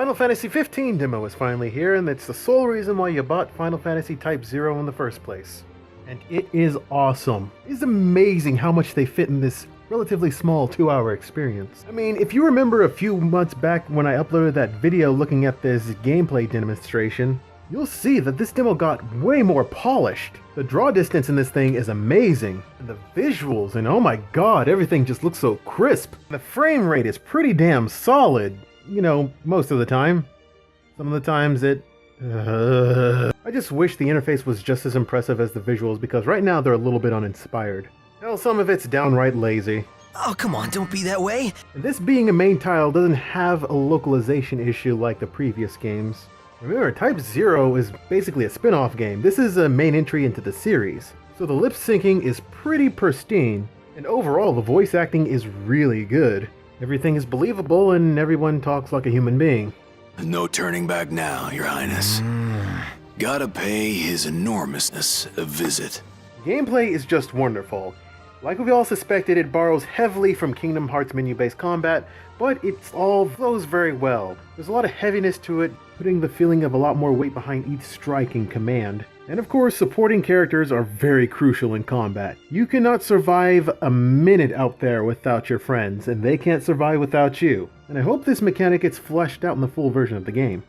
Final Fantasy 15 demo is finally here, and it's the sole reason why you bought Final Fantasy Type 0 in the first place. And it is awesome. It's amazing how much they fit in this relatively small 2-hour experience. I mean, if you remember a few months back when I uploaded that video looking at this gameplay demonstration, you'll see that this demo got way more polished. The draw distance in this thing is amazing, and the visuals, and oh my god, everything just looks so crisp. The frame rate is pretty damn solid. You know, most of the time. Some of the times it... I just wish the interface was just as impressive as the visuals, because right now they're a little bit uninspired. Hell, some of it's downright lazy. Oh, come on, don't be that way. And this being a main tile doesn't have a localization issue like the previous games. Remember, Type 0 is basically a spin-off game. This is a main entry into the series. So the lip syncing is pretty pristine, and overall the voice acting is really good. Everything is believable and everyone talks like a human being. No turning back now, Your Highness. Gotta pay his enormousness a visit. Gameplay is just wonderful. Like we all suspected, it borrows heavily from Kingdom Hearts menu-based combat, but it all flows very well. There's a lot of heaviness to it, putting the feeling of a lot more weight behind each strike and command. And of course, supporting characters are very crucial in combat. You cannot survive a minute out there without your friends, and they can't survive without you. And I hope this mechanic gets fleshed out in the full version of the game.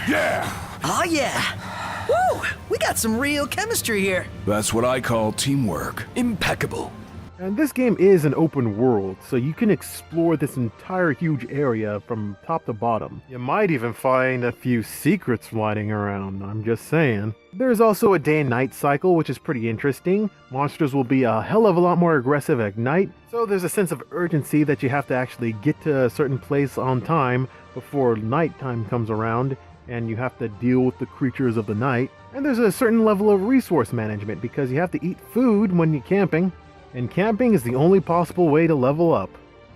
Yeah! Oh yeah! Woo! We got some real chemistry here. That's what I call teamwork. Impeccable. And this game is an open world, so you can explore this entire huge area from top to bottom. You might even find a few secrets lying around, I'm just saying. There's also a day and night cycle, which is pretty interesting. Monsters will be a hell of a lot more aggressive at night, so there's a sense of urgency that you have to actually get to a certain place on time before nighttime comes around, and you have to deal with the creatures of the night. And there's a certain level of resource management, because you have to eat food when you're camping. And camping is the only possible way to level up,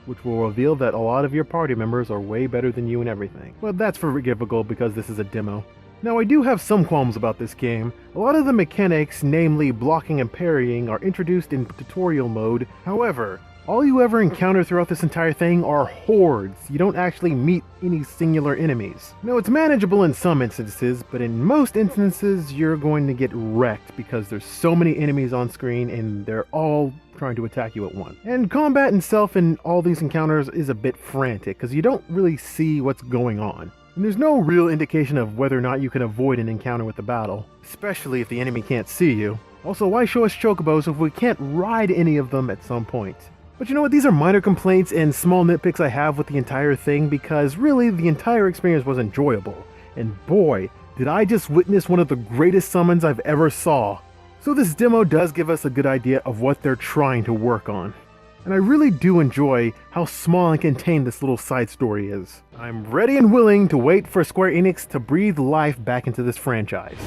which will reveal that a lot of your party members are way better than you and everything. But that's forgivable because this is a demo. Now I do have some qualms about this game. A lot of the mechanics, namely blocking and parrying, are introduced in tutorial mode. However, all you ever encounter throughout this entire thing are hordes. You don't actually meet any singular enemies. Now it's manageable in some instances, but in most instances you're going to get wrecked because there's so many enemies on screen and they're all trying to attack you at once. And combat itself in all these encounters is a bit frantic because you don't really see what's going on. And there's no real indication of whether or not you can avoid an encounter with the battle, especially if the enemy can't see you. Also, why show us chocobos if we can't ride any of them at some point? But you know what, these are minor complaints and small nitpicks I have with the entire thing because really the entire experience was enjoyable. And boy, did I just witness one of the greatest summons I've ever saw. So this demo does give us a good idea of what they're trying to work on. And I really do enjoy how small and contained this little side story is. I'm ready and willing to wait for Square Enix to breathe life back into this franchise.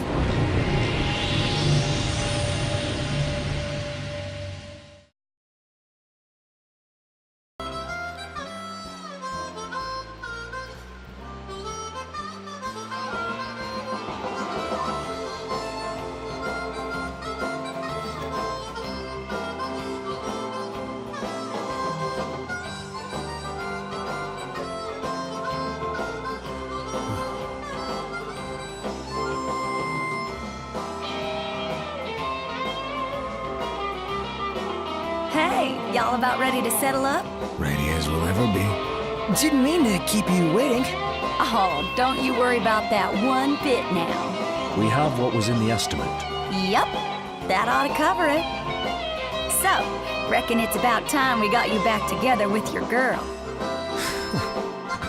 Hey, y'all about ready to settle up? Ready as we'll ever be. Didn't mean to keep you waiting. Oh, don't you worry about that one bit now. We have what was in the estimate. Yup, that ought to cover it. So, reckon it's about time we got you back together with your girl.